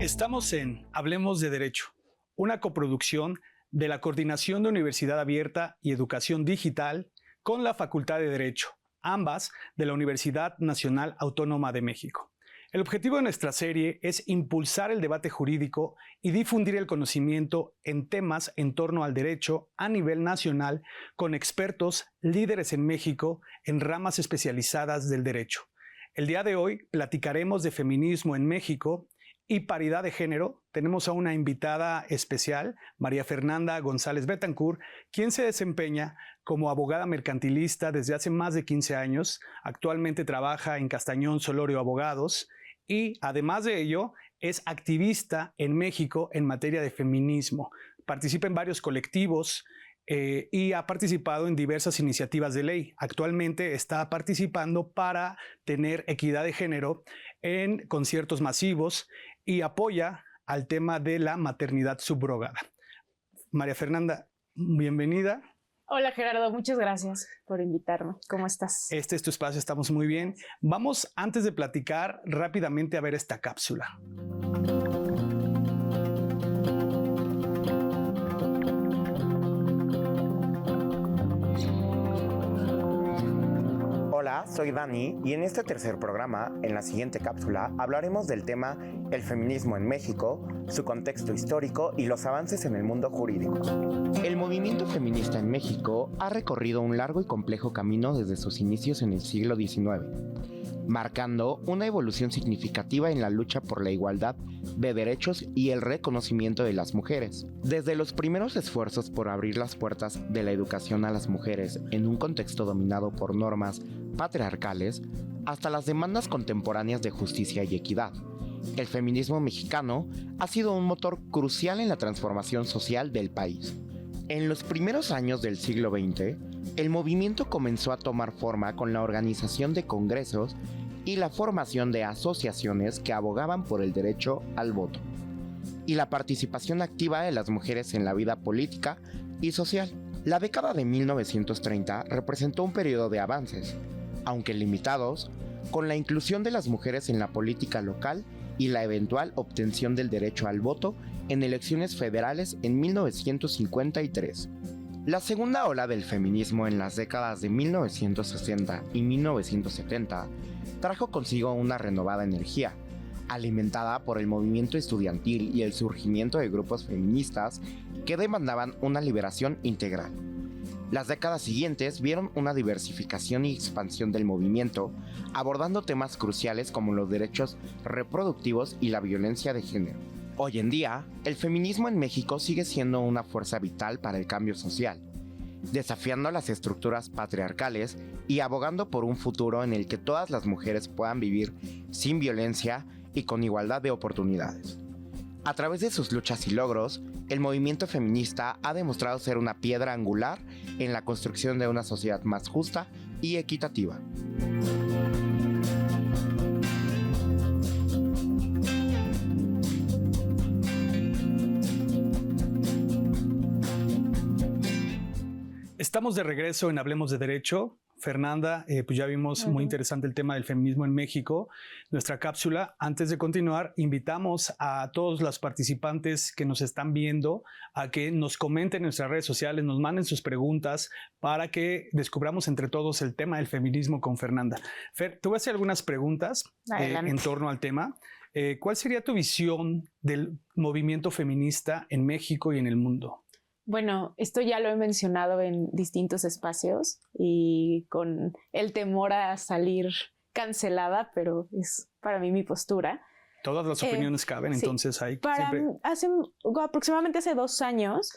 Estamos en Hablemos de Derecho, una coproducción de la Coordinación de Universidad Abierta y Educación Digital con la Facultad de Derecho, ambas de la Universidad Nacional Autónoma de México. El objetivo de nuestra serie es impulsar el debate jurídico y difundir el conocimiento en temas en torno al derecho a nivel nacional con expertos líderes en México en ramas especializadas del derecho. El día de hoy platicaremos de feminismo en México y paridad de género. Tenemos a una invitada especial, María Fernanda González Betancourt, quien se desempeña como abogada mercantilista desde hace más de 15 años. Actualmente trabaja en Castañón Solorio Abogados y, además de ello, es activista en México en materia de feminismo. Participa en varios colectivos y ha participado en diversas iniciativas de ley. Actualmente está participando para tener equidad de género en conciertos masivos y apoya al tema de la maternidad subrogada. María Fernanda, bienvenida. Hola Gerardo, muchas gracias por invitarme. ¿Cómo estás? Este es tu espacio, estamos muy bien. Vamos, antes de platicar, rápidamente a ver esta cápsula. Hola, soy Dani y en este tercer programa, en la siguiente cápsula, hablaremos del tema el feminismo en México, su contexto histórico y los avances en el mundo jurídico. El movimiento feminista en México ha recorrido un largo y complejo camino desde sus inicios en el siglo XIX, marcando una evolución significativa en la lucha por la igualdad de derechos y el reconocimiento de las mujeres. Desde los primeros esfuerzos por abrir las puertas de la educación a las mujeres en un contexto dominado por normas patriarcales, hasta las demandas contemporáneas de justicia y equidad, el feminismo mexicano ha sido un motor crucial en la transformación social del país. En los primeros años del siglo XX, el movimiento comenzó a tomar forma con la organización de congresos y la formación de asociaciones que abogaban por el derecho al voto y la participación activa de las mujeres en la vida política y social. La década de 1930 representó un periodo de avances, aunque limitados, con la inclusión de las mujeres en la política local y la eventual obtención del derecho al voto en elecciones federales en 1953. La segunda ola del feminismo en las décadas de 1960 y 1970 trajo consigo una renovada energía, alimentada por el movimiento estudiantil y el surgimiento de grupos feministas que demandaban una liberación integral. Las décadas siguientes vieron una diversificación y expansión del movimiento, abordando temas cruciales como los derechos reproductivos y la violencia de género. Hoy en día, el feminismo en México sigue siendo una fuerza vital para el cambio social, desafiando las estructuras patriarcales y abogando por un futuro en el que todas las mujeres puedan vivir sin violencia y con igualdad de oportunidades. A través de sus luchas y logros, el movimiento feminista ha demostrado ser una piedra angular en la construcción de una sociedad más justa y equitativa. Estamos de regreso en Hablemos de Derecho. Fernanda, pues ya vimos muy interesante el tema del feminismo en México. Nuestra cápsula, antes de continuar, invitamos a todos los participantes que nos están viendo a que nos comenten en nuestras redes sociales, nos manden sus preguntas para que descubramos entre todos el tema del feminismo con Fernanda. Fer, te voy a hacer algunas preguntas en torno al tema. ¿Cuál sería tu visión del movimiento feminista en México y en el mundo? Bueno, esto ya lo he mencionado en distintos espacios y con el temor a salir cancelada, pero es para mí mi postura. Todas las opiniones caben, sí. Entonces hay siempre... Aproximadamente hace 2 años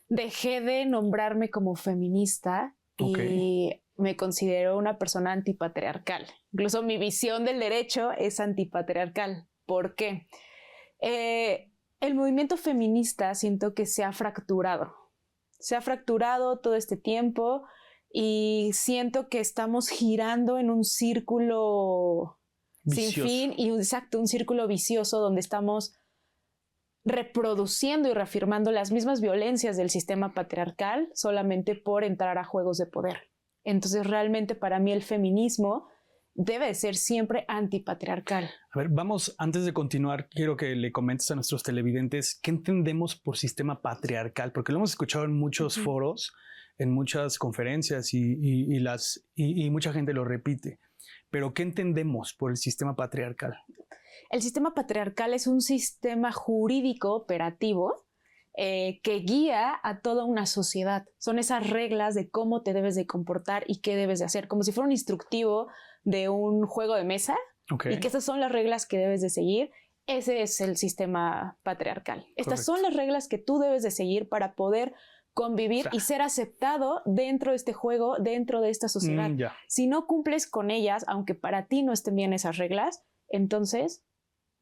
dejé de nombrarme como feminista y me considero una persona antipatriarcal. Incluso mi visión del derecho es antipatriarcal. ¿Por qué? El movimiento feminista siento que se ha fracturado. Se ha fracturado todo este tiempo y siento que estamos girando en un círculo vicioso. Sin fin y un círculo vicioso donde estamos reproduciendo y reafirmando las mismas violencias del sistema patriarcal solamente por entrar a juegos de poder. Entonces realmente para mí el feminismo debe de ser siempre antipatriarcal. A ver, vamos, antes de continuar, quiero que le comentes a nuestros televidentes qué entendemos por sistema patriarcal, porque lo hemos escuchado en muchos foros, en muchas conferencias y mucha gente lo repite. Pero ¿qué entendemos por el sistema patriarcal? El sistema patriarcal es un sistema jurídico operativo que guía a toda una sociedad. Son esas reglas de cómo te debes de comportar y qué debes de hacer, como si fuera un instructivo de un juego de mesa, y que esas son las reglas que debes de seguir. Ese es el sistema patriarcal. Estas son las reglas que tú debes de seguir para poder convivir y ser aceptado dentro de este juego, dentro de esta sociedad. Si no cumples con ellas, aunque para ti no estén bien esas reglas, entonces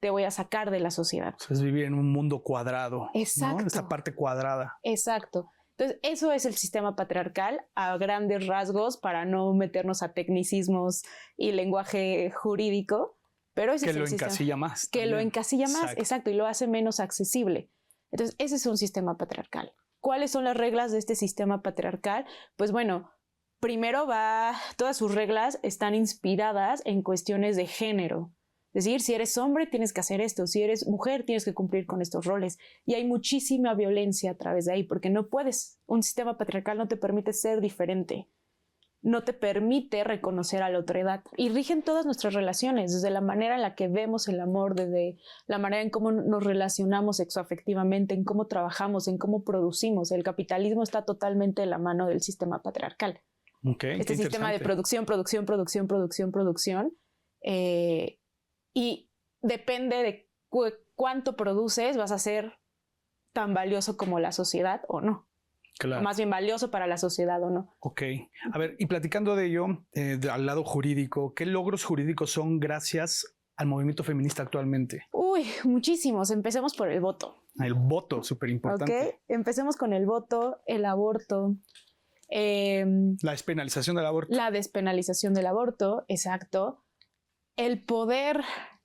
te voy a sacar de la sociedad. Es vivir en un mundo cuadrado. Exacto. ¿No? Esta parte cuadrada. Exacto. Entonces, eso es el sistema patriarcal a grandes rasgos, para no meternos a tecnicismos y lenguaje jurídico, pero ese que es lo el sistema encasilla más. Que también. lo encasilla más, exacto, y lo hace menos accesible. Entonces, ese es un sistema patriarcal. ¿Cuáles son las reglas de este sistema patriarcal? Pues bueno, primero todas sus reglas están inspiradas en cuestiones de género. Es decir, si eres hombre tienes que hacer esto, si eres mujer tienes que cumplir con estos roles. Y hay muchísima violencia a través de ahí, porque no puedes, un sistema patriarcal no te permite ser diferente, no te permite reconocer a la otredad. Y rigen todas nuestras relaciones, desde la manera en la que vemos el amor, desde la manera en cómo nos relacionamos sexoafectivamente, en cómo trabajamos, en cómo producimos. El capitalismo está totalmente de la mano del sistema patriarcal. Este sistema de producción, y depende de cuánto produces, vas a ser tan valioso como la sociedad o no. Claro. Más bien valioso para la sociedad o no. Ok. A ver, y platicando de ello, al lado jurídico, ¿qué logros jurídicos son gracias al movimiento feminista actualmente? Uy, muchísimos. Empecemos por el voto. El voto, súper importante. Ok, empecemos con el voto, el aborto. La despenalización del aborto. La despenalización del aborto, exacto. El poder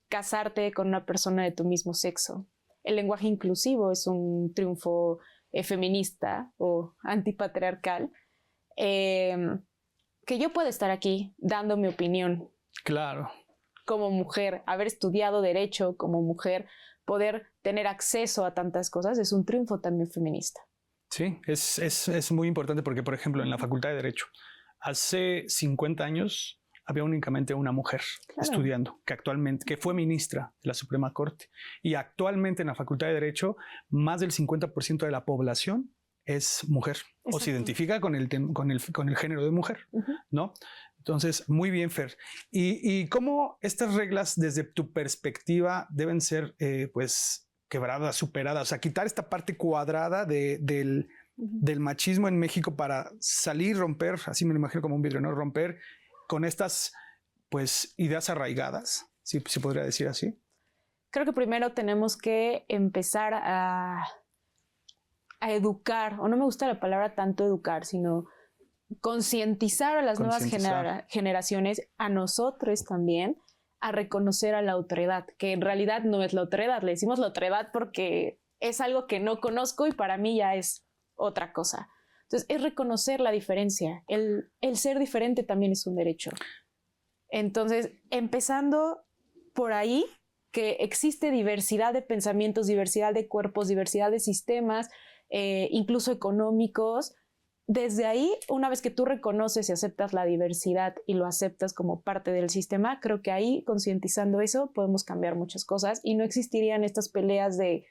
casarte con una persona de tu mismo sexo. El lenguaje inclusivo es un triunfo feminista o antipatriarcal. Que yo pueda estar aquí dando mi opinión. Claro. Como mujer, haber estudiado derecho como mujer, poder tener acceso a tantas cosas, es un triunfo también feminista. Sí, es muy importante porque, por ejemplo, en la Facultad de Derecho, hace 50 años había únicamente una mujer estudiando, que fue ministra de la Suprema Corte. Y actualmente en la Facultad de Derecho, más del 50% de la población es mujer. Exacto. O se identifica con el género de mujer, ¿no? Entonces, muy bien, Fer. ¿Y cómo estas reglas, desde tu perspectiva, deben ser, pues, quebradas, superadas? O sea, quitar esta parte cuadrada del machismo en México para salir, romper, así me lo imagino como un vidrio, ¿no? Romper con estas, pues, ideas arraigadas, si podría decir así. Creo que primero tenemos que empezar a educar, o no me gusta la palabra tanto educar, sino concientizar a las nuevas generaciones, a nosotros también, a reconocer a la otredad, que en realidad no es la otredad. Le decimos la otredad porque es algo que no conozco y para mí ya es otra cosa. Entonces, es reconocer la diferencia. El ser diferente también es un derecho. Entonces, empezando por ahí, que existe diversidad de pensamientos, diversidad de cuerpos, diversidad de sistemas, incluso económicos. Desde ahí, una vez que tú reconoces y aceptas la diversidad y lo aceptas como parte del sistema, creo que ahí, concientizando eso, podemos cambiar muchas cosas y no existirían estas peleas de,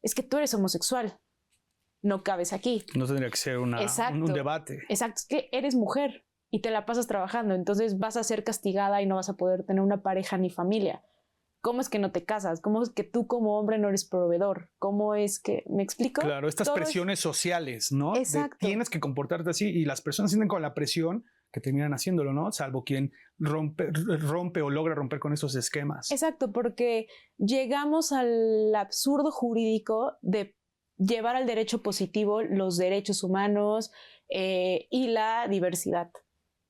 es que tú eres homosexual, no cabes aquí. No tendría que ser un debate. Exacto, es que eres mujer y te la pasas trabajando, entonces vas a ser castigada y no vas a poder tener una pareja ni familia. ¿Cómo es que no te casas? ¿Cómo es que tú como hombre no eres proveedor? ¿Cómo es que...? ¿Me explico? Claro, estas presiones sociales, ¿no? Exacto. Tienes que comportarte así y las personas sienten con la presión que terminan haciéndolo, ¿no? Salvo quien rompe o logra romper con esos esquemas. Exacto, porque llegamos al absurdo jurídico de llevar al derecho positivo los derechos humanos y la diversidad.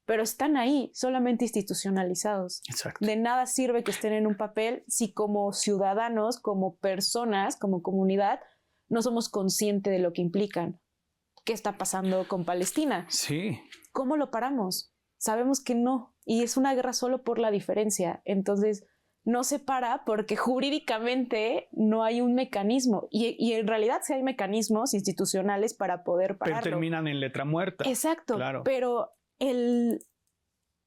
Pero están ahí, solamente institucionalizados. Exacto. De nada sirve que estén en un papel si como ciudadanos, como personas, como comunidad, no somos conscientes de lo que implican. ¿Qué está pasando con Palestina? Sí. ¿Cómo lo paramos? Sabemos que no y es una guerra solo por la diferencia. Entonces no se para porque jurídicamente no hay un mecanismo y en realidad sí hay mecanismos institucionales para poder pararlo. Pero terminan en letra muerta. Exacto, claro. Pero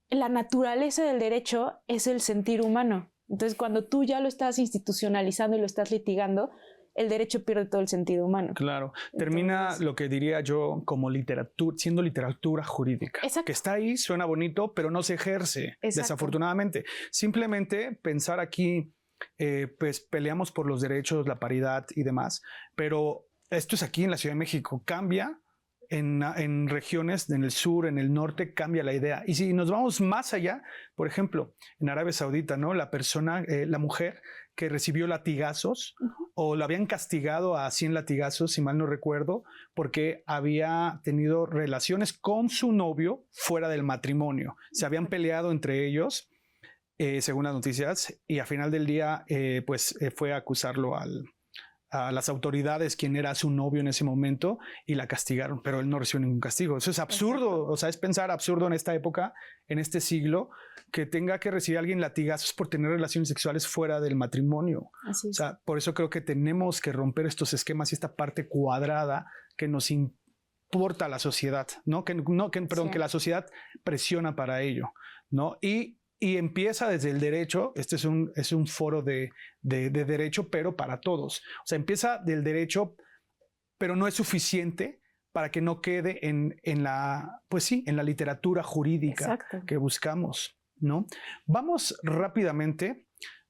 la naturaleza del derecho es el sentir humano. Entonces cuando tú ya lo estás institucionalizando y lo estás litigando, el derecho pierde todo el sentido humano. Claro, termina entonces, lo que diría yo como literatura, siendo literatura jurídica. Exacto. Que está ahí, suena bonito, pero no se ejerce, exacto, desafortunadamente. Simplemente pensar aquí, pues peleamos por los derechos, la paridad y demás, pero esto es aquí en la Ciudad de México, cambia. En regiones, en el sur, en el norte, cambia la idea. Y si nos vamos más allá, por ejemplo, en Arabia Saudita, ¿no? La persona, la mujer que recibió latigazos o la habían castigado a 100 latigazos, si mal no recuerdo, porque había tenido relaciones con su novio fuera del matrimonio. Se habían peleado entre ellos, según las noticias, y al final del día, fue a acusarlo a las autoridades, quien era su novio en ese momento, y la castigaron, pero él no recibió ningún castigo. Eso es absurdo. Exacto. O sea, es pensar absurdo en esta época, en este siglo, que tenga que recibir a alguien latigazos por tener relaciones sexuales fuera del matrimonio. Así es. O sea, por eso creo que tenemos que romper estos esquemas y esta parte cuadrada que nos importa a la sociedad, ¿no? Que la sociedad presiona para ello, ¿no? Y empieza desde el derecho. Este es un foro de derecho, pero para todos. O sea, empieza del derecho, pero no es suficiente para que no quede en la literatura jurídica. Exacto. Que buscamos, ¿no? Vamos rápidamente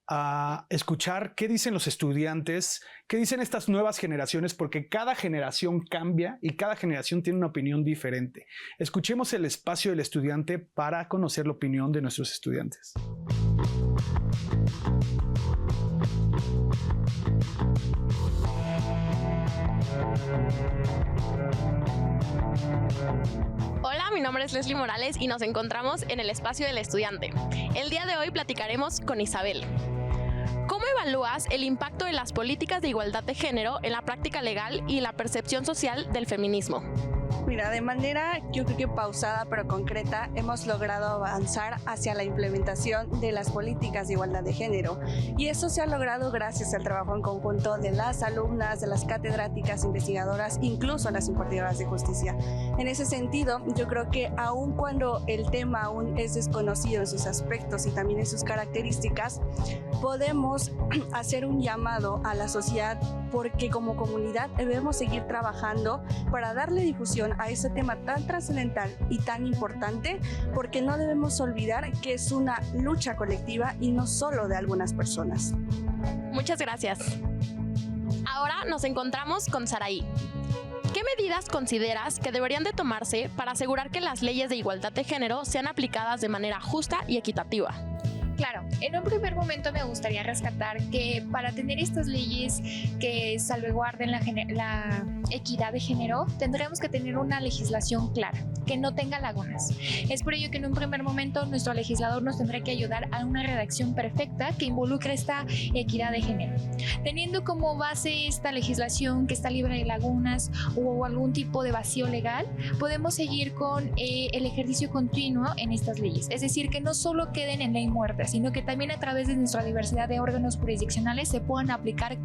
a escuchar qué dicen los estudiantes, qué dicen estas nuevas generaciones, porque cada generación cambia y cada generación tiene una opinión diferente. Escuchemos el espacio del estudiante para conocer la opinión de nuestros estudiantes. Hola, mi nombre es Leslie Morales y nos encontramos en el espacio del estudiante. El día de hoy platicaremos con Isabel. ¿Cómo evalúas el impacto de las políticas de igualdad de género en la práctica legal y la percepción social del feminismo? Mira, de manera yo creo que pausada pero concreta hemos logrado avanzar hacia la implementación de las políticas de igualdad de género, y eso se ha logrado gracias al trabajo en conjunto de las alumnas, de las catedráticas, investigadoras, incluso las impartidoras de justicia. En ese sentido, yo creo que aun cuando el tema aún es desconocido en sus aspectos y también en sus características, podemos hacer un llamado a la sociedad, porque como comunidad debemos seguir trabajando para darle difusión a ese tema tan trascendental y tan importante, porque no debemos olvidar que es una lucha colectiva y no solo de algunas personas. Muchas gracias. Ahora nos encontramos con Saraí. ¿Qué medidas consideras que deberían de tomarse para asegurar que las leyes de igualdad de género sean aplicadas de manera justa y equitativa? Claro, en un primer momento me gustaría rescatar que para tener estas leyes que salvaguarden la equidad de género, tendremos que tener una legislación clara, que no tenga lagunas. Es por ello que en un primer momento nuestro legislador nos tendrá que ayudar a una redacción perfecta que involucre esta equidad de género. Teniendo como base esta legislación que está libre de lagunas o algún tipo de vacío legal, podemos seguir con el ejercicio continuo en estas leyes. Es decir, que no solo queden en ley muerta, sino que también a través de nuestra diversidad de órganos jurisdiccionales se puedan aplicar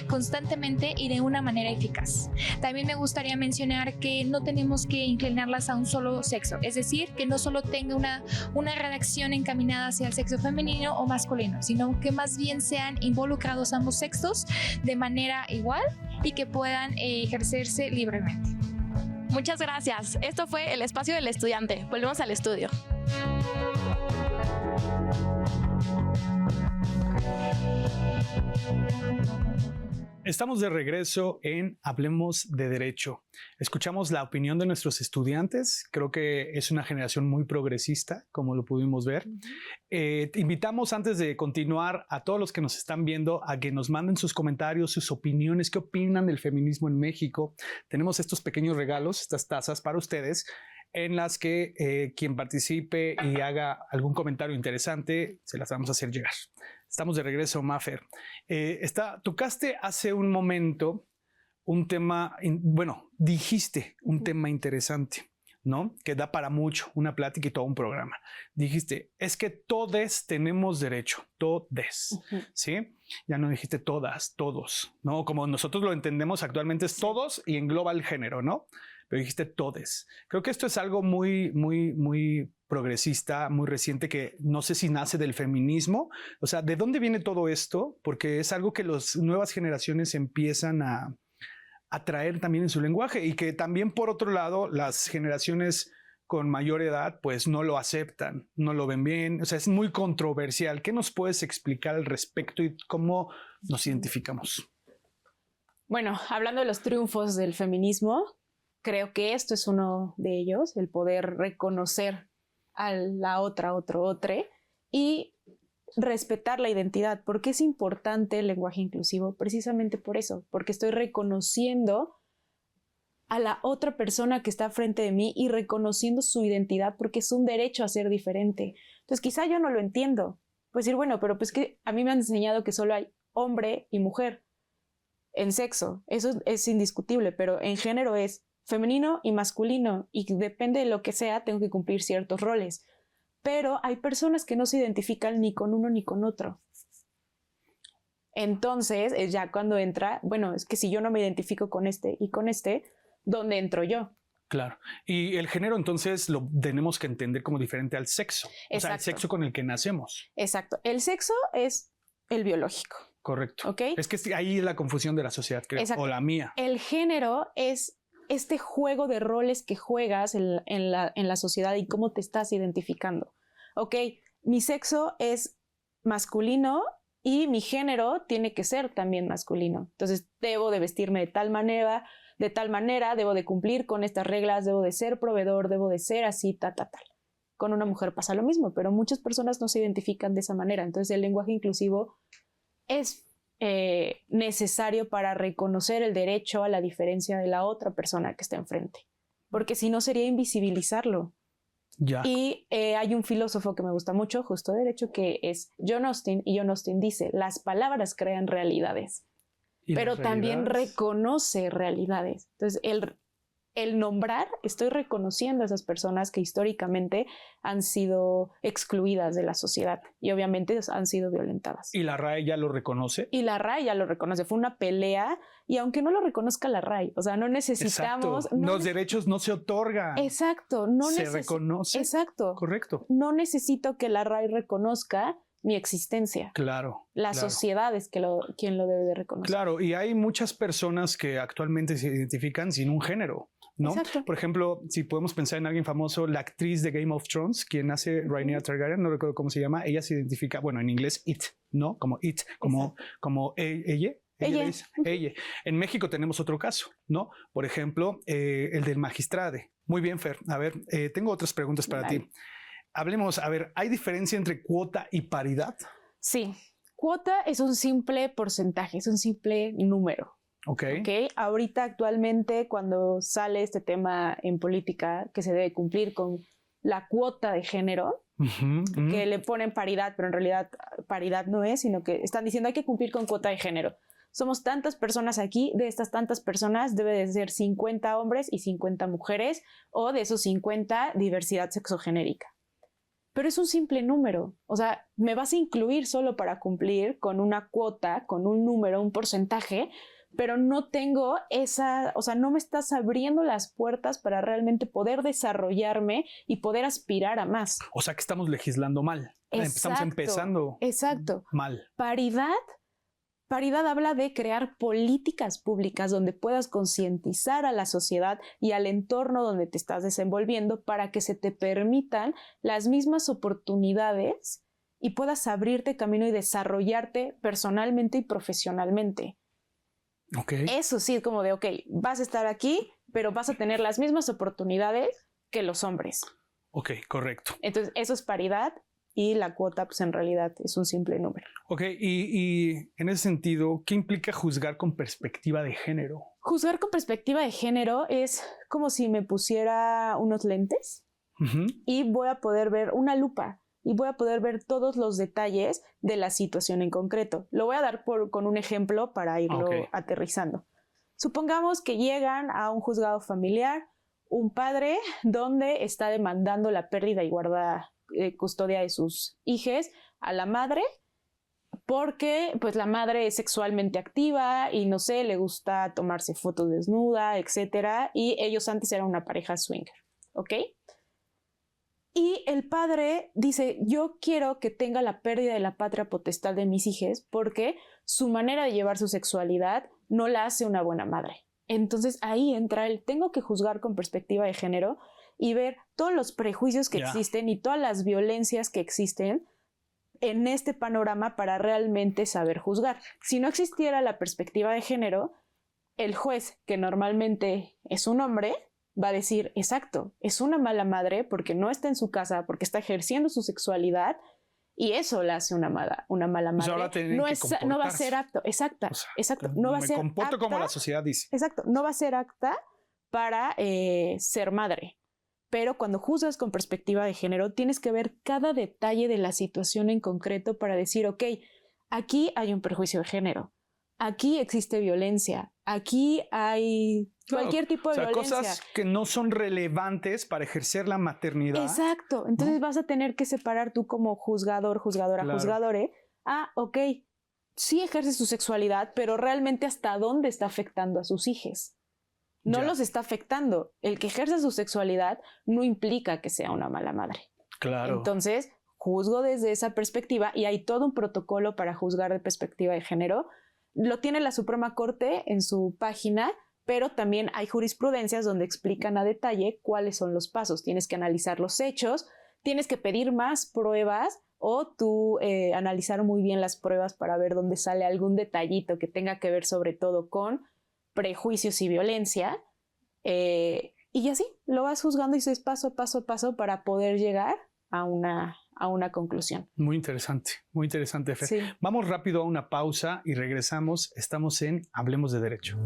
constantemente y de una manera eficaz. También me gustaría mencionar que no tenemos que inclinarlas a un solo sexo, es decir, que no solo tenga una redacción encaminada hacia el sexo femenino o masculino, sino que más bien sean involucrados ambos sexos de manera igual y que puedan ejercerse libremente. Muchas gracias. Esto fue el espacio del estudiante. Volvemos al estudio. Estamos de regreso en Hablemos de Derecho. Escuchamos la opinión de nuestros estudiantes. Creo que es una generación muy progresista, como lo pudimos ver. Te invitamos, antes de continuar, a todos los que nos están viendo a que nos manden sus comentarios, sus opiniones, qué opinan del feminismo en México. Tenemos estos pequeños regalos, estas tazas para ustedes, en las que quien participe y haga algún comentario interesante, se las vamos a hacer llegar. Estamos de regreso, Mafer. Tocaste hace un momento un tema, dijiste un tema interesante, ¿no? Que da para mucho, una plática y todo un programa. Dijiste, es que todes tenemos derecho, todes, ¿sí? Ya no dijiste todas, todos, ¿no? Como nosotros lo entendemos actualmente es todos y engloba el género, ¿no? Pero dijiste todes. Creo que esto es algo muy progresista, muy reciente, que no sé si nace del feminismo. O sea, ¿de dónde viene todo esto? Porque es algo que las nuevas generaciones empiezan a traer también en su lenguaje y que también, por otro lado, las generaciones con mayor edad pues no lo aceptan, no lo ven bien. O sea, es muy controversial. ¿Qué nos puedes explicar al respecto y cómo nos identificamos? Bueno, hablando de los triunfos del feminismo, creo que esto es uno de ellos, el poder reconocer a la otra, otro, y respetar la identidad. ¿Por qué es importante el lenguaje inclusivo? Precisamente por eso, porque estoy reconociendo a la otra persona que está frente de mí y reconociendo su identidad, porque es un derecho a ser diferente. Entonces quizá yo no lo entiendo. Pues decir, bueno, pero pues que a mí me han enseñado que solo hay hombre y mujer en sexo. Eso es indiscutible, pero en género es femenino y masculino, y depende de lo que sea, tengo que cumplir ciertos roles. Pero hay personas que no se identifican ni con uno ni con otro. Entonces, es ya cuando entra, bueno, es que si yo no me identifico con este y con este, ¿dónde entro yo? Claro. Y el género entonces lo tenemos que entender como diferente al sexo. Exacto. O sea, el sexo con el que nacemos. Exacto. El sexo es el biológico. Correcto. ¿Ok? Es que ahí es la confusión de la sociedad, creo. Exacto. O la mía. El género es este juego de roles que juegas en la sociedad y cómo te estás identificando. Ok, mi sexo es masculino y mi género tiene que ser también masculino. Entonces debo de vestirme de tal manera, debo de cumplir con estas reglas, debo de ser proveedor, debo de ser así, tal. Con una mujer pasa lo mismo, pero muchas personas no se identifican de esa manera. Entonces el lenguaje inclusivo es necesario para reconocer el derecho a la diferencia de la otra persona que está enfrente, porque si no sería invisibilizarlo. Ya. Y hay un filósofo que me gusta mucho, justo derecho, que es John Austin, y John Austin dice, las palabras crean realidades, pero también reconoce realidades. Entonces, el nombrar, estoy reconociendo a esas personas que históricamente han sido excluidas de la sociedad y obviamente han sido violentadas. ¿Y la RAE ya lo reconoce? Y la RAE ya lo reconoce. Fue una pelea y aunque no lo reconozca la RAE, o sea, no necesitamos... Exacto. Los derechos no se otorgan. Exacto. Se reconoce. Exacto. Correcto. No necesito que la RAE reconozca mi existencia. Claro. La sociedad es quien lo debe de reconocer. Claro, y hay muchas personas que actualmente se identifican sin un género, ¿no? Exacto. Por ejemplo, si podemos pensar en alguien famoso, la actriz de Game of Thrones, quien hace Rhaenyra Targaryen, no recuerdo cómo se llama, ella se identifica, bueno, en inglés It, ¿no? Como It, como ella. Ella. En México tenemos otro caso, ¿no? Por ejemplo, el del magistrade. Muy bien, Fer. A ver, tengo otras preguntas para ti. Hablemos, a ver, ¿hay diferencia entre cuota y paridad? Sí. Cuota es un simple porcentaje, es un simple número. Okay. Ahorita actualmente cuando sale este tema en política que se debe cumplir con la cuota de género, que le ponen paridad, pero en realidad paridad no es, sino que están diciendo hay que cumplir con cuota de género. Somos tantas personas aquí, de estas tantas personas debe de ser 50 hombres y 50 mujeres, o de esos 50 diversidad sexogenérica. Pero es un simple número, o sea, me vas a incluir solo para cumplir con una cuota, con un número, un porcentaje, pero no tengo esa, o sea, no me estás abriendo las puertas para realmente poder desarrollarme y poder aspirar a más. O sea que estamos legislando mal. Estamos empezando mal. Paridad habla de crear políticas públicas donde puedas concientizar a la sociedad y al entorno donde te estás desenvolviendo para que se te permitan las mismas oportunidades y puedas abrirte camino y desarrollarte personalmente y profesionalmente. Okay. Eso sí, como de, ok, vas a estar aquí, pero vas a tener las mismas oportunidades que los hombres. Ok, correcto. Entonces, eso es paridad y la cuota, pues en realidad es un simple número. Ok, y en ese sentido, ¿qué implica juzgar con perspectiva de género? Juzgar con perspectiva de género es como si me pusiera unos lentes y voy a poder ver una lupa. Y voy a poder ver todos los detalles de la situación en concreto. Lo voy a dar con un ejemplo para irlo aterrizando. Supongamos que llegan a un juzgado familiar un padre donde está demandando la pérdida y custodia de sus hijos a la madre porque pues la madre es sexualmente activa y no sé, le gusta tomarse fotos desnuda, etcétera, y ellos antes eran una pareja swinger, ¿ok? Y el padre dice, yo quiero que tenga la pérdida de la patria potestad de mis hijos porque su manera de llevar su sexualidad no la hace una buena madre. Entonces ahí entra el tengo que juzgar con perspectiva de género y ver todos los prejuicios que existen y todas las violencias que existen en este panorama para realmente saber juzgar. Si no existiera la perspectiva de género, el juez, que normalmente es un hombre, va a decir, exacto, es una mala madre porque no está en su casa, porque está ejerciendo su sexualidad y eso la hace una mala madre. No va a ser apto, exacto, no va a ser me comporto apta, como la sociedad dice. Exacto, no va a ser apta para ser madre. Pero cuando juzgas con perspectiva de género, tienes que ver cada detalle de la situación en concreto para decir, ok, aquí hay un perjuicio de género, aquí existe violencia, aquí hay cualquier tipo de violencia. Cosas que no son relevantes para ejercer la maternidad. Exacto. Entonces vas a tener que separar tú como juzgador, juzgadora, juzgadore. Ok, sí ejerce su sexualidad, pero realmente hasta dónde está afectando a sus hijos. No los está afectando. El que ejerza su sexualidad no implica que sea una mala madre. Claro. Entonces, juzgo desde esa perspectiva y hay todo un protocolo para juzgar de perspectiva de género. Lo tiene la Suprema Corte en su página, pero también hay jurisprudencias donde explican a detalle cuáles son los pasos. Tienes que analizar los hechos, tienes que pedir más pruebas o tú analizar muy bien las pruebas para ver dónde sale algún detallito que tenga que ver sobre todo con prejuicios y violencia. Y así lo vas juzgando y es paso a paso para poder llegar a una conclusión. Muy interesante, Fer. Sí. Vamos rápido a una pausa y regresamos. Estamos en Hablemos de Derecho.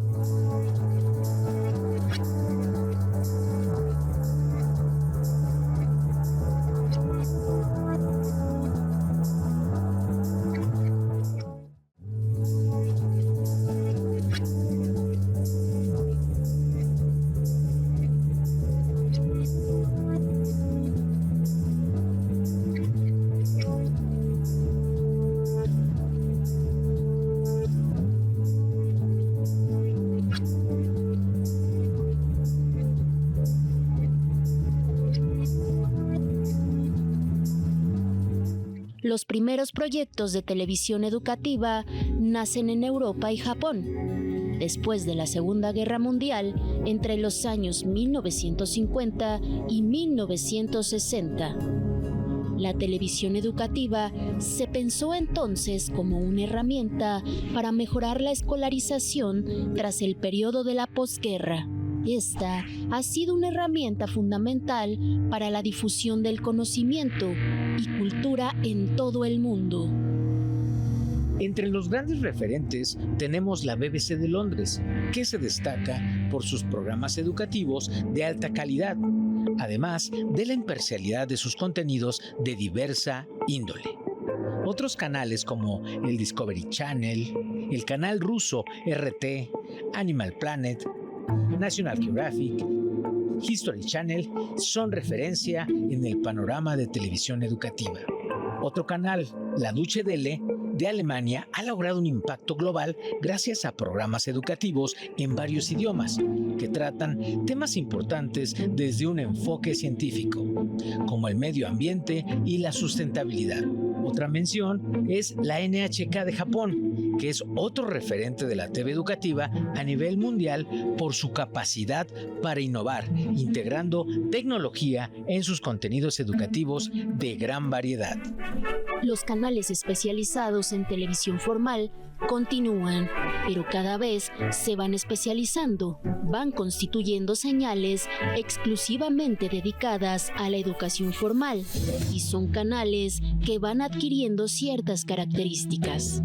Los primeros proyectos de televisión educativa nacen en Europa y Japón, después de la Segunda Guerra Mundial, entre los años 1950 y 1960. La televisión educativa se pensó entonces como una herramienta para mejorar la escolarización tras el periodo de la posguerra. Esta ha sido una herramienta fundamental para la difusión del conocimiento y cultura en todo el mundo. Entre los grandes referentes tenemos la BBC de Londres, que se destaca por sus programas educativos de alta calidad, además de la imparcialidad de sus contenidos de diversa índole. Otros canales como el Discovery Channel, el canal ruso RT, Animal Planet, National Geographic, History Channel son referencia en el panorama de televisión educativa. Otro canal, la Deutsche Welle, de Alemania, ha logrado un impacto global gracias a programas educativos en varios idiomas que tratan temas importantes desde un enfoque científico, como el medio ambiente y la sustentabilidad. Otra mención es la NHK de Japón, que es otro referente de la TV educativa a nivel mundial por su capacidad para innovar, integrando tecnología en sus contenidos educativos de gran variedad. Los canales especializados en televisión formal continúan, pero cada vez se van especializando, van constituyendo señales exclusivamente dedicadas a la educación formal y son canales que van a adquiriendo ciertas características.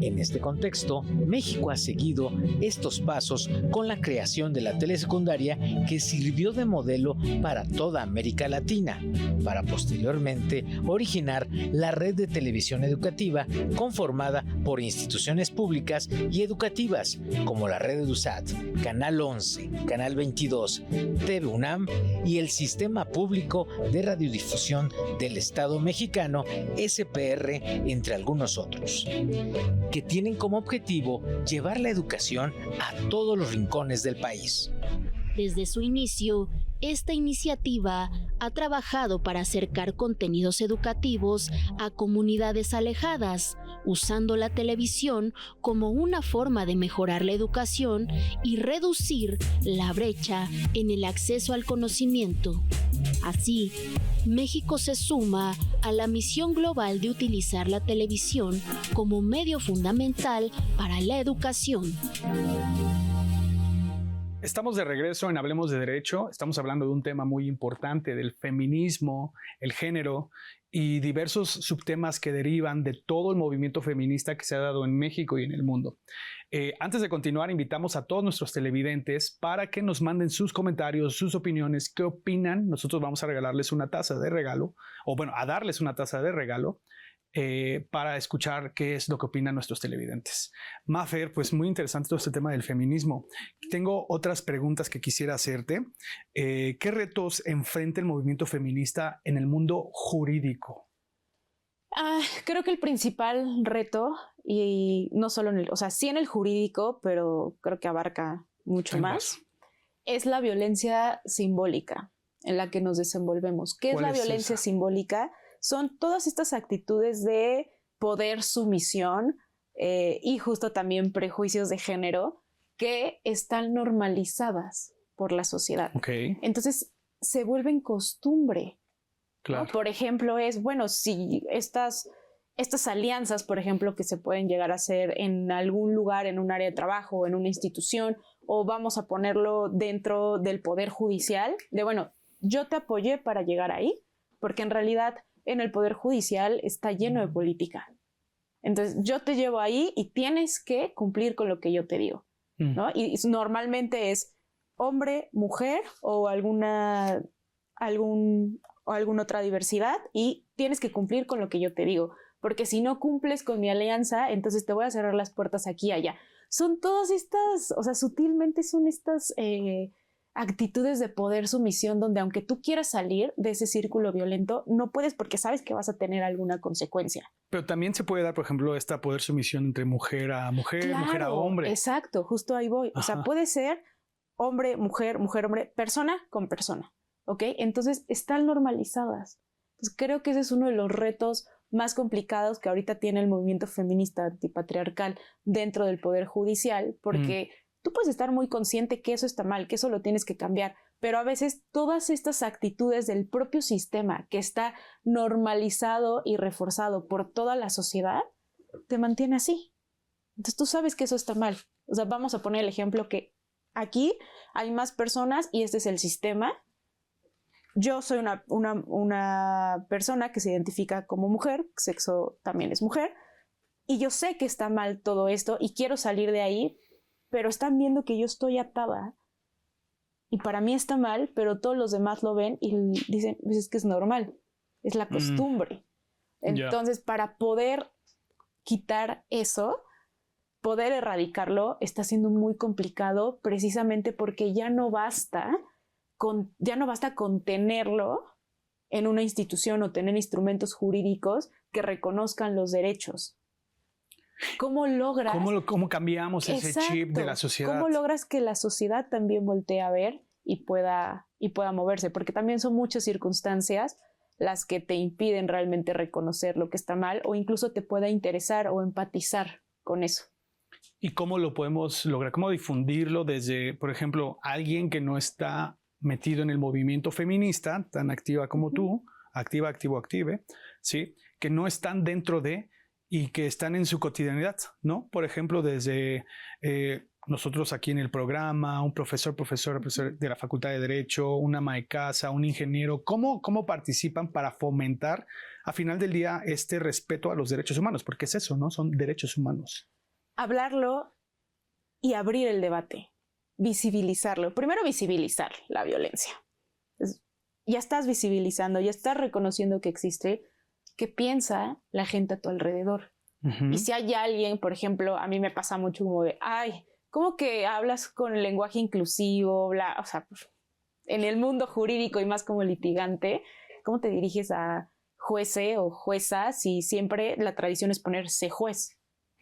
En este contexto, México ha seguido estos pasos con la creación de la telesecundaria que sirvió de modelo para toda América Latina, para posteriormente originar la red de televisión educativa conformada por instituciones públicas y educativas como la red EduSat, Canal 11, Canal 22, TV UNAM y el Sistema Público de Radiodifusión del Estado Mexicano, SPR, entre algunos otros, que tienen como objetivo llevar la educación a todos los rincones del país. Desde su inicio, esta iniciativa ha trabajado para acercar contenidos educativos a comunidades alejadas, usando la televisión como una forma de mejorar la educación y reducir la brecha en el acceso al conocimiento. Así, México se suma a la misión global de utilizar la televisión como medio fundamental para la educación. Estamos de regreso en Hablemos de Derecho. Estamos hablando de un tema muy importante, del feminismo, el género y diversos subtemas que derivan de todo el movimiento feminista que se ha dado en México y en el mundo. Antes de continuar, invitamos a todos nuestros televidentes para que nos manden sus comentarios, sus opiniones, qué opinan. Nosotros vamos a regalarles una taza de regalo, o bueno, a darles una taza de regalo, para escuchar qué es lo que opinan nuestros televidentes. Mafer, pues muy interesante todo este tema del feminismo. Tengo otras preguntas que quisiera hacerte. ¿Qué retos enfrenta el movimiento feminista en el mundo jurídico? Creo que el principal reto, y no solo sí en el jurídico, pero creo que abarca mucho más, es la violencia simbólica en la que nos desenvolvemos. ¿Qué es la violencia simbólica? Son todas estas actitudes de poder, sumisión y justo también prejuicios de género que están normalizadas por la sociedad. Okay. Entonces se vuelven costumbre. Claro. ¿No? Por ejemplo, si estas alianzas, por ejemplo, que se pueden llegar a hacer en algún lugar, en un área de trabajo, en una institución, o vamos a ponerlo dentro del poder judicial, yo te apoyé para llegar ahí, porque en realidad en el Poder Judicial está lleno de política. Entonces, yo te llevo ahí y tienes que cumplir con lo que yo te digo, ¿no? Y normalmente es hombre, mujer o alguna otra diversidad y tienes que cumplir con lo que yo te digo, porque si no cumples con mi alianza, entonces te voy a cerrar las puertas aquí y allá. Son todas estas, sutilmente son estas actitudes de poder, sumisión, donde aunque tú quieras salir de ese círculo violento, no puedes porque sabes que vas a tener alguna consecuencia. Pero también se puede dar, por ejemplo, esta poder sumisión entre mujer a mujer, claro, mujer a hombre. Exacto, justo ahí voy. Ajá. Puede ser hombre, mujer, mujer, hombre, persona con persona, ¿ok? Entonces están normalizadas. Entonces creo que ese es uno de los retos más complicados que ahorita tiene el movimiento feminista antipatriarcal dentro del Poder Judicial, porque tú puedes estar muy consciente que eso está mal, que eso lo tienes que cambiar, pero a veces todas estas actitudes del propio sistema que está normalizado y reforzado por toda la sociedad, te mantiene así. Entonces tú sabes que eso está mal. Vamos a poner el ejemplo que aquí hay más personas y este es el sistema. Yo soy una persona que se identifica como mujer, sexo también es mujer, y yo sé que está mal todo esto y quiero salir de ahí, pero están viendo que yo estoy atada y para mí está mal, pero todos los demás lo ven y dicen, pues es que es normal, es la costumbre. Entonces, para poder quitar eso, poder erradicarlo, está siendo muy complicado precisamente porque ya no basta con tenerlo en una institución o tener instrumentos jurídicos que reconozcan los derechos. ¿Cómo logras? ¿Cómo cambiamos ese chip de la sociedad? ¿Cómo logras que la sociedad también voltee a ver y pueda moverse? Porque también son muchas circunstancias las que te impiden realmente reconocer lo que está mal o incluso te pueda interesar o empatizar con eso. ¿Y cómo lo podemos lograr? ¿Cómo difundirlo desde, por ejemplo, alguien que no está metido en el movimiento feminista, tan activa como tú, active, ¿sí? Que no están dentro de y que están en su cotidianidad, ¿no? Por ejemplo, desde nosotros aquí en el programa, un profesor de la Facultad de Derecho, una ama de casa, un ingeniero, ¿cómo participan para fomentar, a final del día, este respeto a los derechos humanos? Porque es eso, ¿no? Son derechos humanos. Hablarlo y abrir el debate, visibilizarlo. Primero, visibilizar la violencia. Ya estás visibilizando, ya estás reconociendo que existe. ¿Qué piensa la gente a tu alrededor? Y si hay alguien, por ejemplo, a mí me pasa mucho como de, ay, ¿cómo que hablas con el lenguaje inclusivo? Bla? O sea, en el mundo jurídico y más como litigante, ¿cómo te diriges a juece o jueza si siempre la tradición es ponerse juez?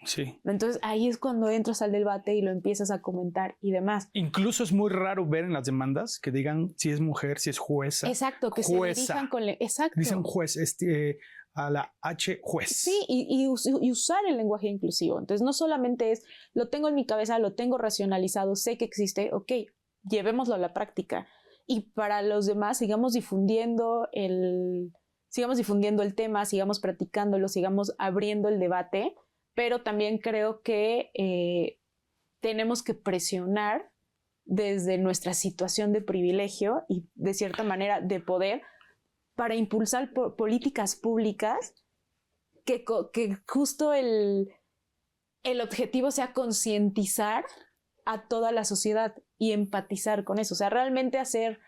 Sí. Entonces ahí es cuando entras al debate y lo empiezas a comentar y demás. Incluso es muy raro ver en las demandas que digan si es mujer, si es jueza. Exacto, que jueza. se dirijan con... Exacto. Dicen juez, a la H, juez. Sí, y usar el lenguaje inclusivo. Entonces no solamente es, lo tengo en mi cabeza, lo tengo racionalizado, sé que existe, ok, llevémoslo a la práctica. Y para los demás, sigamos difundiendo el tema, sigamos practicándolo, sigamos abriendo el debate, pero también creo que tenemos que presionar desde nuestra situación de privilegio y de cierta manera de poder para impulsar políticas públicas que justo el objetivo sea concientizar a toda la sociedad y empatizar con eso. O sea, realmente hacer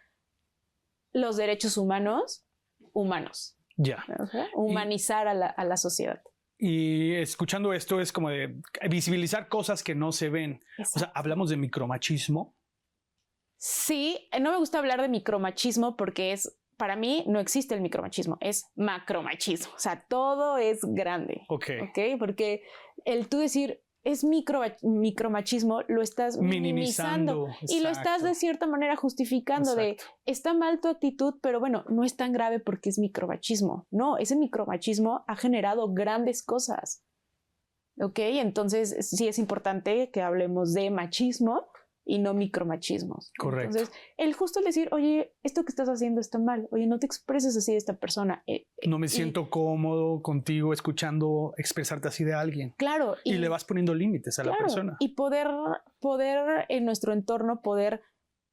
los derechos humanos humanos. Ya. O sea, humanizar a la sociedad. Y escuchando esto es como de visibilizar cosas que no se ven. Exacto. O sea, hablamos de micromachismo. Sí, no me gusta hablar de micromachismo porque para mí no existe el micromachismo, es macromachismo. O sea, todo es grande. Ok. Porque el tú decir es micromachismo, lo estás minimizando y lo estás de cierta manera justificando. Exacto. De está mal tu actitud, pero bueno, no es tan grave porque es micromachismo. No, ese micromachismo ha generado grandes cosas. ¿Ok? Entonces sí es importante que hablemos de machismo y no micromachismos. Correcto. Entonces, el justo decir, oye, esto que estás haciendo está mal, oye, no te expreses así de esta persona. No me siento cómodo contigo escuchando expresarte así de alguien. Claro. Y le vas poniendo límites a la persona. Y poder en nuestro entorno, poder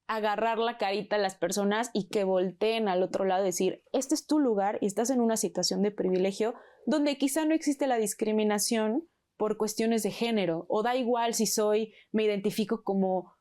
agarrar la carita a las personas y que volteen al otro lado y decir, este es tu lugar y estás en una situación de privilegio donde quizá no existe la discriminación por cuestiones de género, o da igual si me identifico como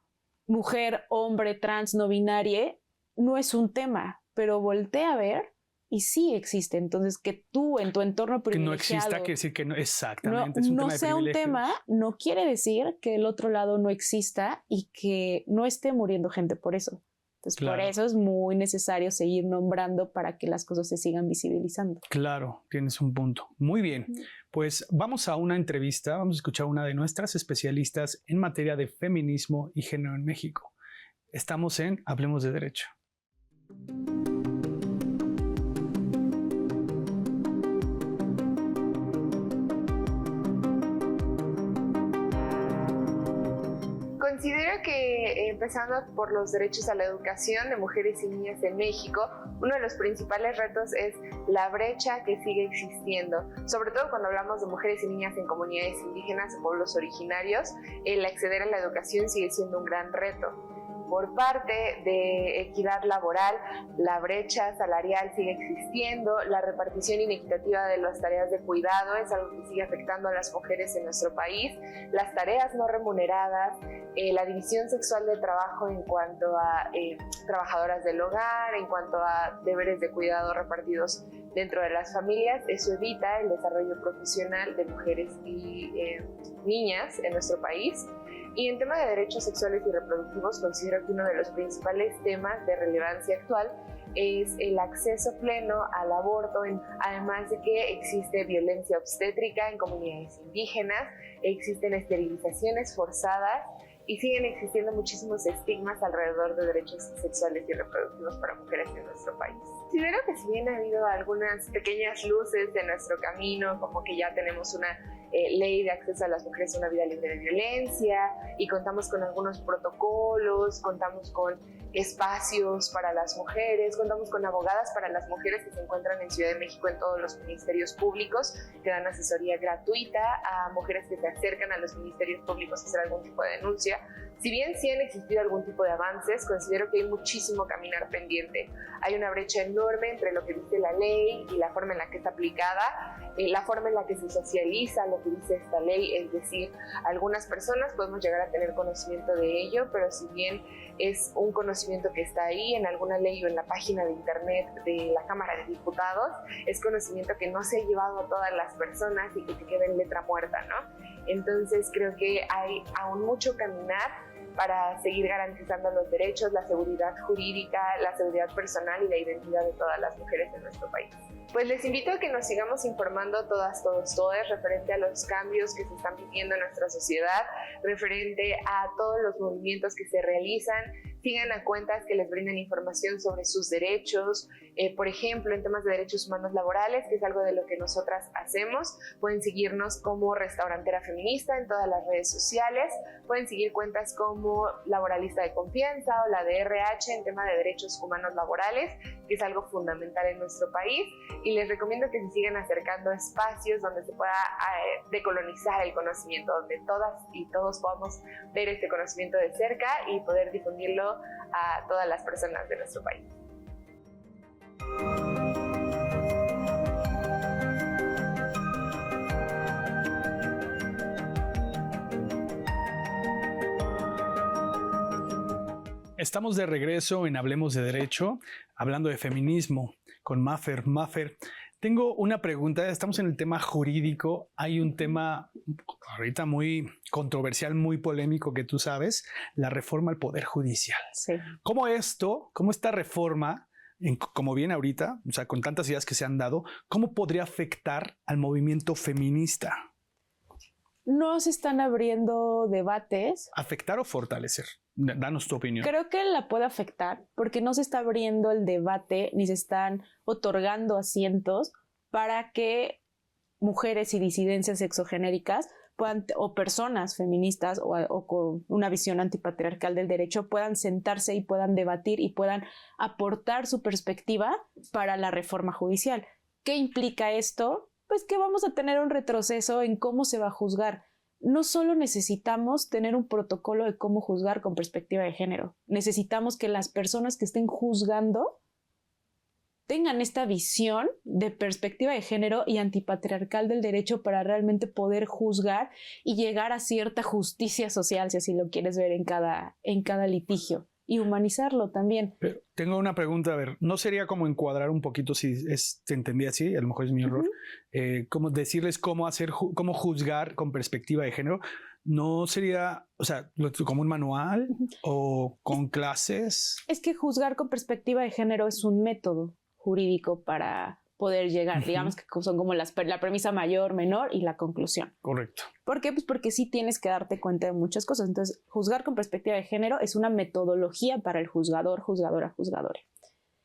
mujer, hombre, trans, no binaria, no es un tema, pero voltea a ver y sí existe. Entonces, que tú en tu entorno privilegiado... Que no exista, quiere decir que no, exactamente, es un tema de sea un tema, no quiere decir que el otro lado no exista y que no esté muriendo gente por eso. Entonces, claro. Por eso es muy necesario seguir nombrando para que las cosas se sigan visibilizando. Claro, tienes un punto. Muy bien, pues vamos a una entrevista, vamos a escuchar a una de nuestras especialistas en materia de feminismo y género en México. Estamos en Hablemos de Derecho. Considero que empezando por los derechos a la educación de mujeres y niñas en México, uno de los principales retos es la brecha que sigue existiendo, sobre todo cuando hablamos de mujeres y niñas en comunidades indígenas o pueblos originarios. El acceder a la educación sigue siendo un gran reto. Por parte de equidad laboral, la brecha salarial sigue existiendo, la repartición inequitativa de las tareas de cuidado es algo que sigue afectando a las mujeres en nuestro país, las tareas no remuneradas, la división sexual de trabajo en cuanto a trabajadoras del hogar, en cuanto a deberes de cuidado repartidos dentro de las familias, eso evita el desarrollo profesional de mujeres y niñas en nuestro país. Y en tema de derechos sexuales y reproductivos, considero que uno de los principales temas de relevancia actual es el acceso pleno al aborto, además de que existe violencia obstétrica en comunidades indígenas, existen esterilizaciones forzadas y siguen existiendo muchísimos estigmas alrededor de derechos sexuales y reproductivos para mujeres en nuestro país. Considero que si bien ha habido algunas pequeñas luces en nuestro camino, como que ya tenemos una ley de acceso a las mujeres a una vida libre de violencia y contamos con algunos protocolos, contamos con espacios para las mujeres, contamos con abogadas para las mujeres que se encuentran en Ciudad de México en todos los ministerios públicos, que dan asesoría gratuita a mujeres que se acercan a los ministerios públicos a hacer algún tipo de denuncia. Si bien sí han existido algún tipo de avances, considero que hay muchísimo caminar pendiente. Hay una brecha enorme entre lo que dice la ley y la forma en la que está aplicada, la forma en la que se socializa lo que dice esta ley, es decir, algunas personas podemos llegar a tener conocimiento de ello, pero si bien es un conocimiento que está ahí en alguna ley o en la página de internet de la Cámara de Diputados, es conocimiento que no se ha llevado a todas las personas y que queda en letra muerta, ¿no? Entonces creo que hay aún mucho caminar para seguir garantizando los derechos, la seguridad jurídica, la seguridad personal y la identidad de todas las mujeres en nuestro país. Pues les invito a que nos sigamos informando todas referente a los cambios que se están viviendo en nuestra sociedad, referente a todos los movimientos que se realizan. Sigan a cuentas que les brinden información sobre sus derechos, por ejemplo, en temas de derechos humanos laborales, que es algo de lo que nosotras hacemos. Pueden seguirnos como Restaurantera Feminista en todas las redes sociales. Pueden seguir cuentas como Laboralista de Confianza o la de RH en tema de derechos humanos laborales, que es algo fundamental en nuestro país. Y les recomiendo que se sigan acercando a espacios donde se pueda decolonizar el conocimiento, donde todas y todos podamos ver este conocimiento de cerca y poder difundirlo a todas las personas de nuestro país. Estamos de regreso en Hablemos de Derecho, hablando de feminismo con Mafer. Mafer, tengo una pregunta. Estamos en el tema jurídico. Hay un tema ahorita muy controversial, muy polémico que tú sabes, la reforma al Poder Judicial. Sí. ¿Cómo esta reforma, como viene ahorita, o sea, con tantas ideas que se han dado, cómo podría afectar al movimiento feminista? No se están abriendo debates. ¿Afectar o fortalecer? Danos tu opinión. Creo que la puede afectar porque no se está abriendo el debate ni se están otorgando asientos para que mujeres y disidencias sexogenéricas puedan, o personas feministas o con una visión antipatriarcal del derecho puedan sentarse y puedan debatir y puedan aportar su perspectiva para la reforma judicial. ¿Qué implica esto? Pues que vamos a tener un retroceso en cómo se va a juzgar. No solo necesitamos tener un protocolo de cómo juzgar con perspectiva de género, necesitamos que las personas que estén juzgando tengan esta visión de perspectiva de género y antipatriarcal del derecho para realmente poder juzgar y llegar a cierta justicia social, si así lo quieres ver en cada litigio, y humanizarlo también. Pero tengo una pregunta, a ver, ¿no sería como encuadrar un poquito, si te entendí así, a lo mejor es mi error, como decirles cómo juzgar con perspectiva de género? ¿No sería, o sea, como un manual o con clases? Es que juzgar con perspectiva de género es un método jurídico para poder llegar, digamos que son como la premisa mayor, menor y la conclusión. Correcto. ¿Por qué? Pues porque sí tienes que darte cuenta de muchas cosas. Entonces, juzgar con perspectiva de género es una metodología para el juzgador, juzgadora, juzgadore.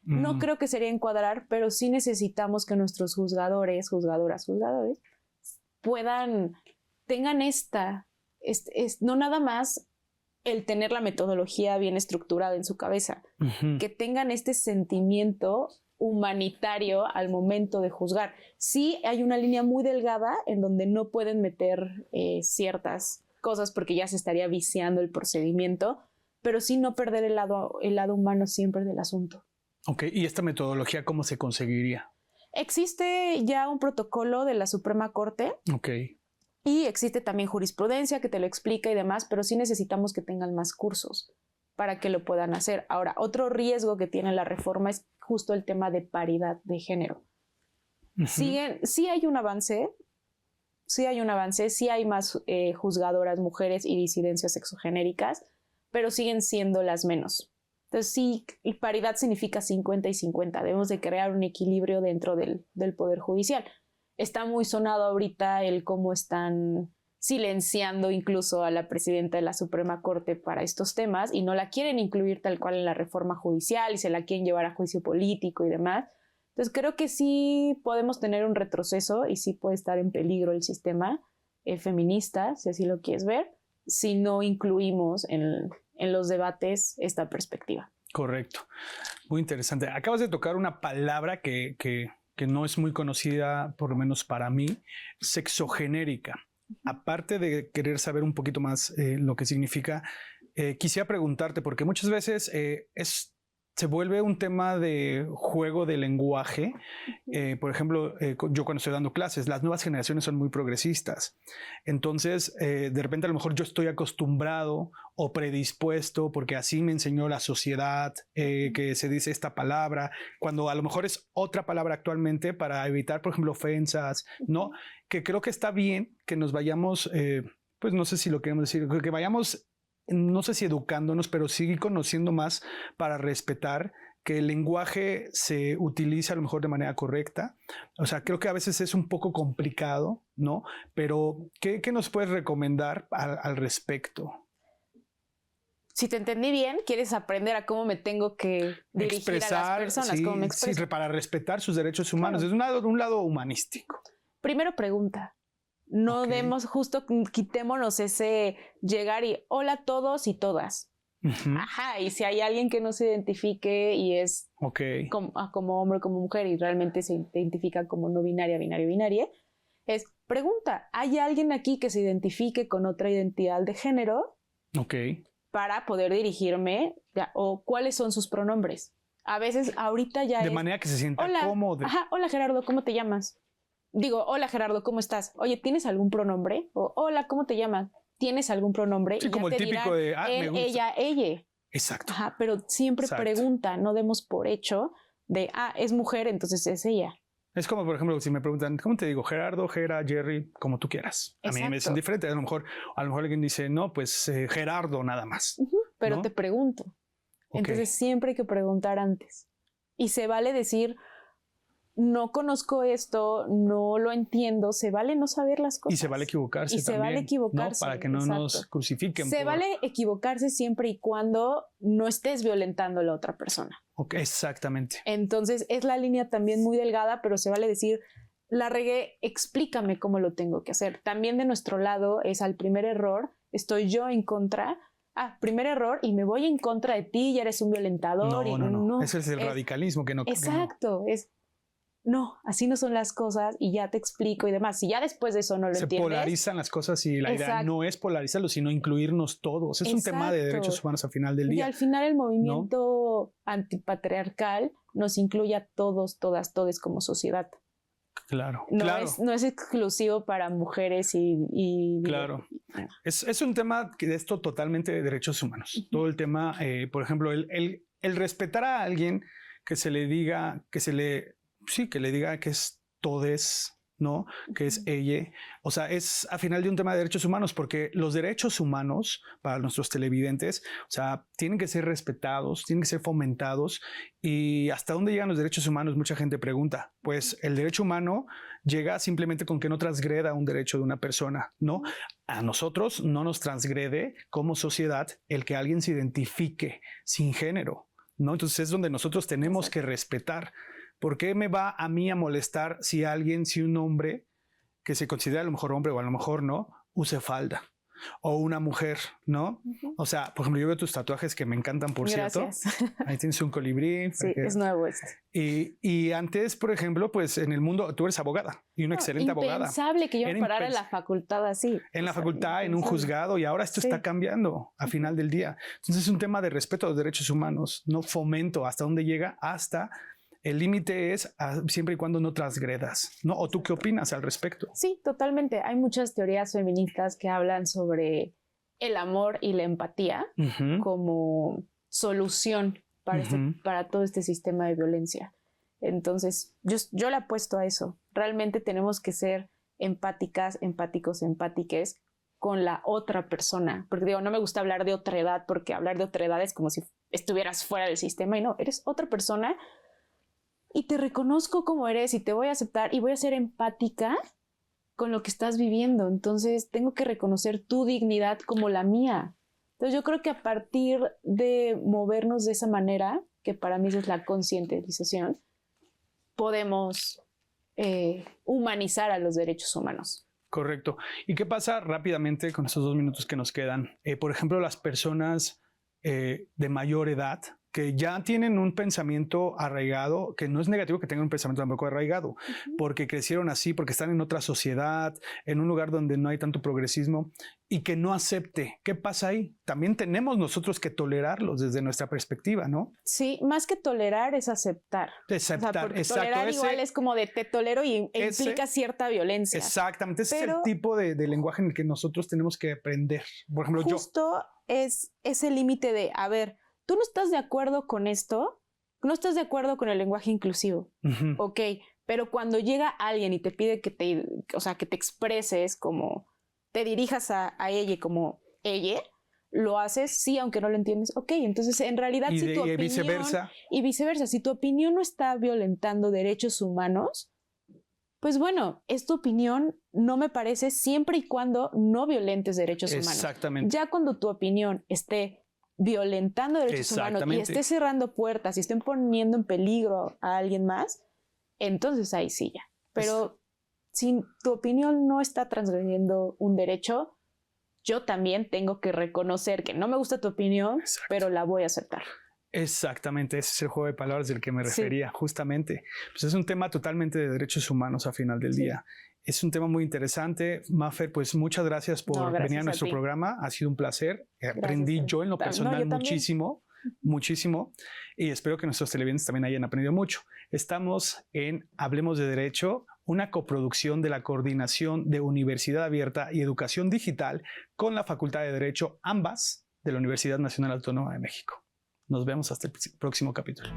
No creo que sería encuadrar, pero sí necesitamos que nuestros juzgadores, juzgadoras, juzgadores tengan no nada más el tener la metodología bien estructurada en su cabeza, que tengan este sentimiento humanitario al momento de juzgar. Sí hay una línea muy delgada en donde no pueden meter ciertas cosas porque ya se estaría viciando el procedimiento, pero sí no perder el lado humano siempre del asunto. Ok, ¿y esta metodología cómo se conseguiría? Existe ya un protocolo de la Suprema Corte. Ok. Y existe también jurisprudencia que te lo explica y demás, pero sí necesitamos que tengan más cursos para que lo puedan hacer. Ahora, otro riesgo que tiene la reforma es justo el tema de paridad de género. Sí hay un avance, sí hay más juzgadoras mujeres y disidencias sexogenéricas, pero siguen siendo las menos. Entonces sí, paridad significa 50 y 50. Debemos de crear un equilibrio dentro del Poder Judicial. Está muy sonado ahorita el cómo están silenciando incluso a la presidenta de la Suprema Corte para estos temas y no la quieren incluir tal cual en la reforma judicial y se la quieren llevar a juicio político y demás. Entonces creo que sí podemos tener un retroceso y sí puede estar en peligro el sistema feminista, si así lo quieres ver, si no incluimos en los debates esta perspectiva. Correcto. Muy interesante. Acabas de tocar una palabra que no es muy conocida, por lo menos para mí, sexogenérica. Aparte de querer saber un poquito más lo que significa, quisiera preguntarte, porque muchas veces se vuelve un tema de juego de lenguaje. Por ejemplo, yo cuando estoy dando clases, las nuevas generaciones son muy progresistas. Entonces, de repente a lo mejor yo estoy acostumbrado o predispuesto, porque así me enseñó la sociedad, que se dice esta palabra, cuando a lo mejor es otra palabra actualmente para evitar, por ejemplo, ofensas, ¿no? Que creo que está bien que nos vayamos, pues no sé si lo queremos decir, que vayamos, no sé si educándonos, pero sí conociendo más para respetar que el lenguaje se utilice a lo mejor de manera correcta. O sea, creo que a veces es un poco complicado, ¿no? Pero, ¿qué nos puedes recomendar al respecto? Si te entendí bien, quieres aprender a cómo me tengo que dirigir Expresar, a las personas, sí, cómo me expreso. sí, para respetar sus derechos humanos, Claro. desde un lado humanístico. Primero pregunta. No Ok. demos, justo quitémonos ese llegar y hola a todos y todas. Ujú. Ajá, y si hay alguien que no se identifique y es Ok. como hombre o como mujer y realmente se identifica como no binaria, binaria, es pregunta, ¿hay alguien aquí que se identifique con otra identidad de género? Ok. Para poder dirigirme, o cuáles son sus pronombres. A veces ahorita ya De es, manera que se sienta hola, cómodo. ajá, hola Gerardo, ¿cómo te llamas? Digo, hola Gerardo, ¿cómo estás? Oye, ¿tienes algún pronombre? O hola, ¿cómo te llamas? ¿Tienes algún pronombre? Sí, Y ya como el te típico dirán de, me él, gusta. ella. Exacto. Ajá, pero siempre Exacto. pregunta, no demos por hecho de, es mujer, entonces es ella. Es como, por ejemplo, si me preguntan, ¿cómo te digo? Gerardo, Gera, Jerry, como tú quieras. A mí me dicen Exacto. diferente. A lo mejor alguien dice, no, pues Gerardo nada más. Pero ¿no? te pregunto. Ok. Entonces siempre hay que preguntar antes. Y se vale decir, no conozco esto, no lo entiendo, se vale no saber las cosas. Y se vale equivocarse Y se también, vale equivocarse, ¿no? Para que no nos exacto. crucifiquen. Se vale equivocarse siempre y cuando no estés violentando a la otra persona. Ok, exactamente. Entonces es la línea también muy delgada, pero se vale decir, la regué, explícame cómo lo tengo que hacer. También de nuestro lado es al primer error, estoy yo en contra. Primer error y me voy en contra de ti, ya eres un violentador. No. Ese es el radicalismo que no. Exacto, no, así no son las cosas y ya te explico y demás. Si ya después de eso no lo se entiendes. polarizan las cosas y la idea Exacto. no es polarizarlo, sino incluirnos todos. Es un tema de Exacto. derechos humanos al final del día. Y al final el movimiento antipatriarcal nos incluye a todos, todas, todes como sociedad. Claro, No, claro. no es exclusivo para mujeres y claro. Es un tema que de esto totalmente de derechos humanos. Todo el tema, por ejemplo, el respetar a alguien que se le diga, que le diga que es todes, ¿no? Que es ella. O sea, es a final de un tema de derechos humanos, porque los derechos humanos para nuestros televidentes, o sea, tienen que ser respetados, tienen que ser fomentados. Y hasta dónde llegan los derechos humanos, mucha gente pregunta. Pues el derecho humano llega simplemente con que no transgreda un derecho de una persona, ¿no? A nosotros no nos transgrede como sociedad el que alguien se identifique sin género, ¿no? Entonces es donde nosotros tenemos que respetar. ¿Por qué me va a mí a molestar si un hombre que se considera a lo mejor hombre o a lo mejor no, use falda? O una mujer, ¿no? O sea, por ejemplo, yo veo tus tatuajes que me encantan, por Gracias. cierto. Ahí tienes un colibrí. Sí, es nuevo este. Y antes, por ejemplo, pues en el mundo, tú eres abogada y una excelente abogada. Impensable que yo me parara en la facultad así. En la facultad, en un juzgado, y ahora esto está cambiando a final del día. Entonces es un tema de respeto a los derechos humanos, no fomento. ¿Hasta dónde llega? Hasta el límite es siempre y cuando no transgredas, ¿no? ¿O tú qué opinas al respecto? Sí, totalmente. Hay muchas teorías feministas que hablan sobre el amor y la empatía como solución para todo este sistema de violencia. Entonces, yo le apuesto a eso. Realmente tenemos que ser empáticas, empáticos, empátiques con la otra persona. Porque digo, no me gusta hablar de otra edad, porque hablar de otra edad es como si estuvieras fuera del sistema y no, eres otra persona y te reconozco como eres y te voy a aceptar y voy a ser empática con lo que estás viviendo. Entonces tengo que reconocer tu dignidad como la mía. Entonces yo creo que a partir de movernos de esa manera, que para mí es la concientización, podemos humanizar a los derechos humanos. Correcto. ¿Y qué pasa rápidamente con estos 2 minutos que nos quedan? Por ejemplo, las personas de mayor edad, que ya tienen un pensamiento arraigado, que no es negativo que tengan un pensamiento tampoco arraigado, porque crecieron así, porque están en otra sociedad, en un lugar donde no hay tanto progresismo, y que no acepte. ¿Qué pasa ahí? También tenemos nosotros que tolerarlos desde nuestra perspectiva, ¿no? Sí, más que tolerar es aceptar. Aceptar, exacto. Tolerar igual es como de te tolero e implica cierta violencia. Exactamente, ese es el tipo de lenguaje en el que nosotros tenemos que aprender. Por ejemplo, justo es ese límite de, a ver, ¿tú no estás de acuerdo con esto? ¿No estás de acuerdo con el lenguaje inclusivo? Ok, pero cuando llega alguien y te pide que te expreses como, te dirijas a ella como ella, lo haces, sí, aunque no lo entiendes. Ok, entonces en realidad si tu opinión... Y viceversa, si tu opinión no está violentando derechos humanos, pues bueno, es tu opinión, no me parece, siempre y cuando no violentes derechos humanos. Exactamente. Ya cuando tu opinión esté violentando derechos humanos y esté cerrando puertas y estén poniendo en peligro a alguien más, entonces ahí sí ya. Pero si tu opinión no está transgrediendo un derecho, yo también tengo que reconocer que no me gusta tu opinión, pero la voy a aceptar. Exactamente, ese es el juego de palabras del que me refería, justamente. Pues es un tema totalmente de derechos humanos a final del día. Es un tema muy interesante. Mafer, pues muchas gracias por venir a nuestro programa. Ha sido un placer. Aprendí yo en lo personal muchísimo, muchísimo. Y espero que nuestros televidentes también hayan aprendido mucho. Estamos en Hablemos de Derecho, una coproducción de la Coordinación de Universidad Abierta y Educación Digital con la Facultad de Derecho, ambas de la Universidad Nacional Autónoma de México. Nos vemos hasta el próximo capítulo.